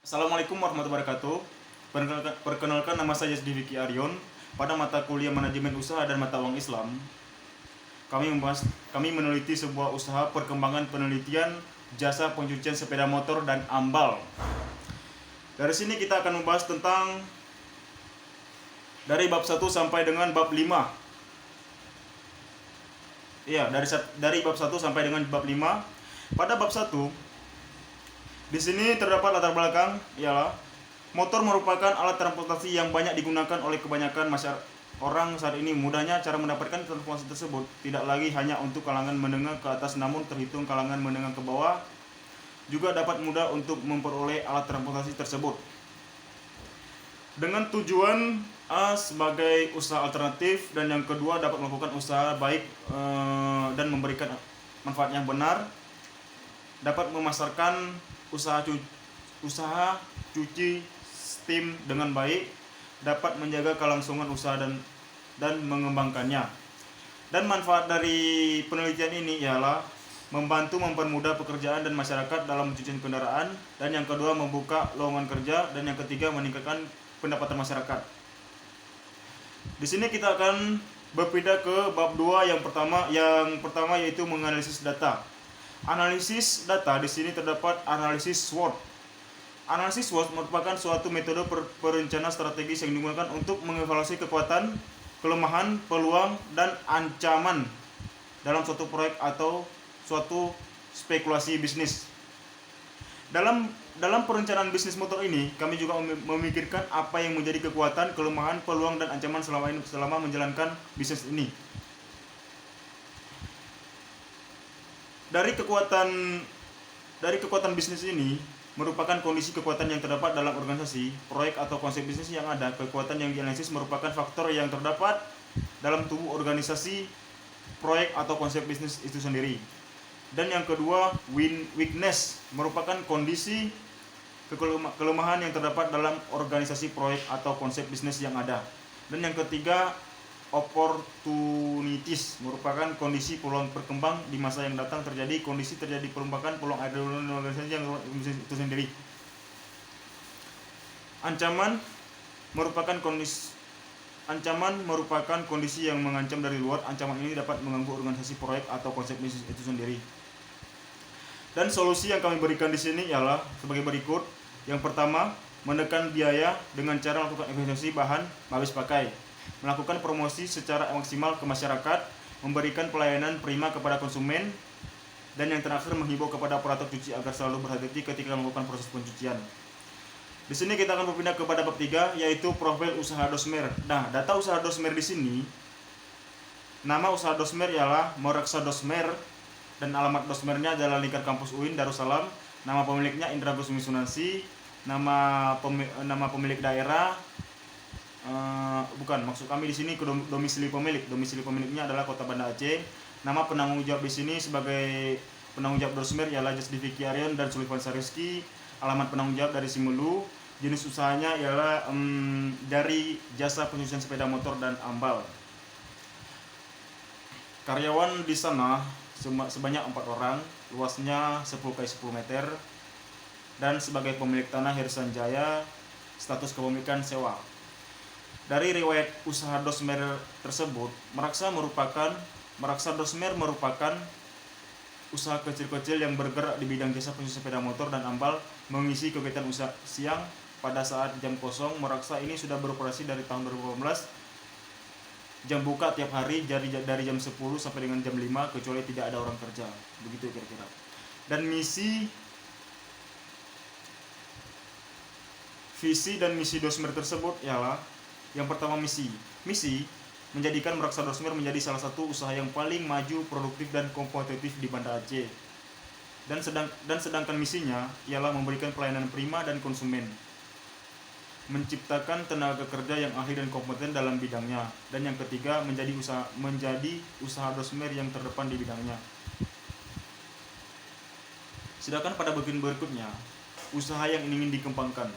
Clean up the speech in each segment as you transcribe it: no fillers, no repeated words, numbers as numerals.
Assalamualaikum warahmatullahi wabarakatuh. Perkenalkan nama saya Vicky Aryon. Pada mata kuliah manajemen usaha dan mata uang Islam, kami meneliti sebuah usaha perkembangan penelitian jasa pencucian sepeda motor dan ambal. Dari sini kita akan membahas tentang dari bab 1 sampai dengan bab 5. Iya, dari bab 1 sampai dengan bab 5. Pada bab 1 di sini terdapat latar belakang ialah motor merupakan alat transportasi yang banyak digunakan oleh kebanyakan masyarakat orang saat ini. Mudahnya cara mendapatkan transportasi tersebut tidak lagi hanya untuk kalangan menengah ke atas, namun terhitung kalangan menengah ke bawah juga dapat mudah untuk memperoleh alat transportasi tersebut. Dengan tujuan A sebagai usaha alternatif, dan yang kedua dapat melakukan usaha baik dan memberikan manfaat yang benar, dapat memasarkan usaha cuci steam dengan baik, dapat menjaga kelangsungan usaha dan mengembangkannya. Dan manfaat dari penelitian ini ialah membantu mempermudah pekerjaan dan masyarakat dalam mencuci kendaraan, dan yang kedua membuka lowongan kerja, dan yang ketiga meningkatkan pendapatan masyarakat. Di sini kita akan berpindah ke bab 2 yang pertama yaitu menganalisis data. Analisis data di sini terdapat analisis SWOT. Analisis SWOT merupakan suatu metode perencanaan strategis yang digunakan untuk mengevaluasi kekuatan, kelemahan, peluang, dan ancaman dalam suatu proyek atau suatu spekulasi bisnis. Dalam perencanaan bisnis motor ini, kami juga memikirkan apa yang menjadi kekuatan, kelemahan, peluang, dan ancaman selama menjalankan bisnis ini. Dari kekuatan bisnis ini merupakan kondisi kekuatan yang terdapat dalam organisasi, proyek, atau konsep bisnis yang ada. Kekuatan yang dianalisis merupakan faktor yang terdapat dalam tubuh organisasi, proyek, atau konsep bisnis itu sendiri. Dan yang kedua, weakness merupakan kondisi kelemahan yang terdapat dalam organisasi, proyek, atau konsep bisnis yang ada. Dan yang ketiga, opportunities merupakan kondisi peluang berkembang di masa yang datang terjadi perombakan peluang ada dalam organisasi yang itu sendiri. Ancaman merupakan kondisi yang mengancam dari luar. Ancaman ini dapat mengganggu organisasi, proyek, atau konsep bisnis itu sendiri. Dan solusi yang kami berikan di sini ialah sebagai berikut. Yang pertama, menekan biaya dengan cara melakukan efisiensi bahan habis pakai, melakukan promosi secara maksimal ke masyarakat, memberikan pelayanan prima kepada konsumen, dan yang terakhir menghimbau kepada operator cuci agar selalu berhati-hati ketika melakukan proses pencucian. Di sini kita akan berpindah kepada bab 3 yaitu profil usaha Dosmer. Nah, data usaha Dosmer di sini, nama usaha Dosmer ialah Moreksa Dosmer, dan alamat Dosmernya adalah Lingkar Kampus UIN Darussalam. Nama pemiliknya Indra Gusmi Sunarsi. Nama pemilik daerah maksud kami di sini ke domisili pemilik. Domisili pemiliknya adalah Kota Banda Aceh. Nama penanggung jawab di sini sebagai penanggung jawab Dosmer ialah Vicky Aryon dan Sullivan Sariski. Alamat penanggung jawab dari Simelu. Jenis usahanya ialah dari jasa pencucian sepeda motor dan ambal. Karyawan di sana sebanyak 4 orang, luasnya 10 x 10 meter, dan sebagai pemilik tanah Hirsan Jaya, status kepemilikan sewa. Dari riwayat usaha Dosmer tersebut, Meraksa Dosmer merupakan usaha kecil-kecil yang bergerak di bidang jasa pencucian sepeda motor dan ambal, mengisi kegiatan usaha siang pada saat jam kosong. Meraksa ini sudah beroperasi dari tahun 2018. Jam buka tiap hari dari jam 10 sampai dengan jam 5 kecuali tidak ada orang kerja. Begitu kira-kira. Dan visi dan misi Dosmer tersebut ialah yang pertama, misi menjadikan Meraksa Dosmer menjadi salah satu usaha yang paling maju, produktif, dan kompetitif di Banda Aceh. Dan sedangkan misinya ialah memberikan pelayanan prima dan konsumen, menciptakan tenaga kerja yang ahli dan kompeten dalam bidangnya, dan yang ketiga menjadi usaha Dosmer yang terdepan di bidangnya. Sedangkan pada bagian berikutnya, usaha yang ingin dikembangkan.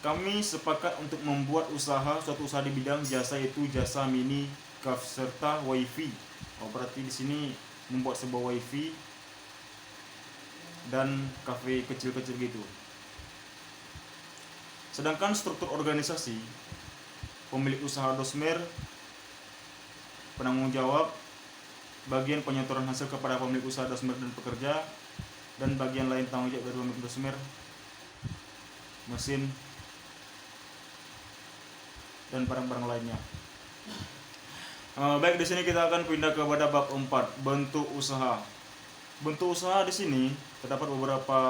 Kami sepakat untuk membuat suatu usaha di bidang jasa, yaitu jasa mini kaf serta wifi. Berarti di sini membuat sebuah wifi dan kafe kecil-kecil gitu. Sedangkan struktur organisasi, pemilik usaha dosmer, penanggung jawab, bagian penyetoran hasil kepada pemilik usaha dosmer dan pekerja, dan bagian lain tanggung jawab dari pemilik dosmer, mesin, dan barang-barang lainnya. Baik, di sini kita akan pindah kepada bab 4, bentuk usaha. Bentuk usaha di sini terdapat beberapa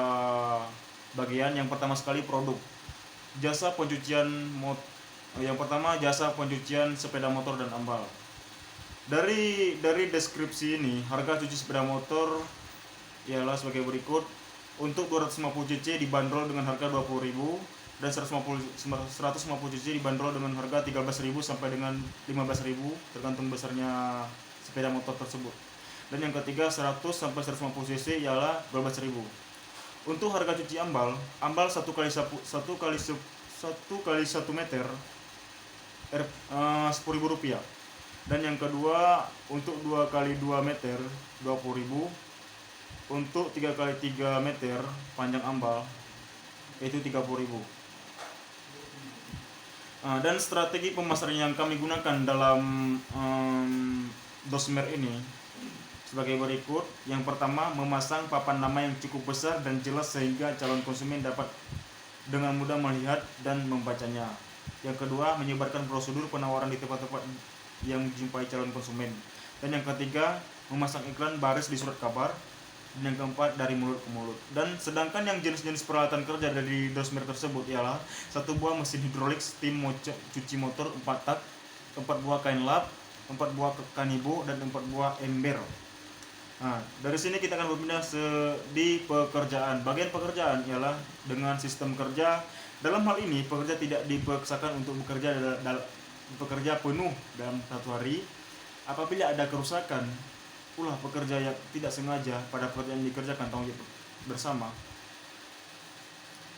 bagian. Yang pertama sekali produk. Jasa pencucian yang pertama jasa pencucian sepeda motor dan ambal. Dari deskripsi ini, harga cuci sepeda motor ialah sebagai berikut. Untuk 250 cc dibanderol dengan harga 20.000 dan 150 cc dibanderol dengan harga 13.000 sampai dengan 15.000 tergantung besarnya sepeda motor tersebut. Dan yang ketiga 100 sampai 150 cc ialah 12.000. Untuk harga cuci ambal 1 kali 1 meter Rp10.000. Dan yang kedua untuk 2 kali 2 meter 20.000. Untuk 3 kali 3 meter panjang ambal yaitu 30.000. Dan strategi pemasaran yang kami gunakan dalam dosmer ini sebagai berikut. Yang pertama, memasang papan nama yang cukup besar dan jelas sehingga calon konsumen dapat dengan mudah melihat dan membacanya. Yang kedua, menyebarkan prosedur penawaran di tempat-tempat yang dijumpai calon konsumen. Dan yang ketiga, memasang iklan baris di surat kabar. Dan yang keempat, dari mulut ke mulut. Dan sedangkan yang jenis-jenis peralatan kerja dari dosmer tersebut ialah 1 buah mesin hidrolik steam cuci motor 4 tak, 4 buah kain lap, 4 buah kanibo, dan 4 buah ember. Dari sini kita akan berpindah di pekerjaan. Bagian pekerjaan ialah dengan sistem kerja. Dalam hal ini, pekerja tidak dipaksakan untuk bekerja penuh dalam 1 hari. Apabila ada kerusakan, pula pekerja yang tidak sengaja pada pekerjaan yang dikerjakan tanggung jawab bersama.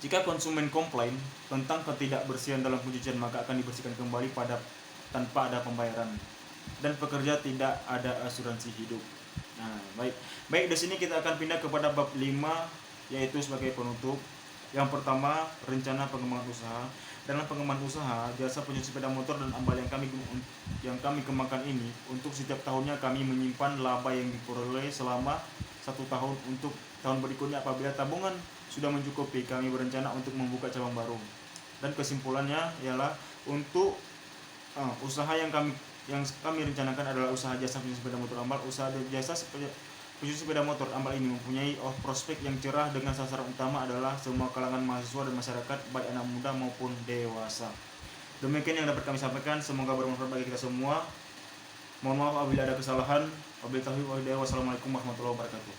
Jika konsumen komplain tentang ketidakbersihan dalam pencucian, maka akan dibersihkan kembali tanpa ada pembayaran. Dan pekerja tidak ada asuransi hidup. Baik, di sini kita akan pindah kepada bab 5, yaitu sebagai penutup. Yang pertama, rencana pengembangan usaha. Dalam pengembangan usaha, jasa pencuci sepeda motor dan ambal yang kami kembangkan ini, untuk setiap tahunnya kami menyimpan laba yang diperoleh selama 1 tahun. Untuk tahun berikutnya apabila tabungan sudah mencukupi, kami berencana untuk membuka cabang baru. Dan kesimpulannya ialah untuk usaha yang kami rencanakan adalah usaha jasa pencuci sepeda motor ambal. Usaha jasa pencuci sepeda motor ambal ini mempunyai prospek yang cerah dengan sasaran utama adalah semua kalangan mahasiswa dan masyarakat, baik anak muda maupun dewasa. Demikian yang dapat kami sampaikan, semoga bermanfaat bagi kita semua. Mohon maaf apabila ada kesalahan. Wabillahi taufiq wal hidayah. Wassalamualaikum warahmatullahi wabarakatuh.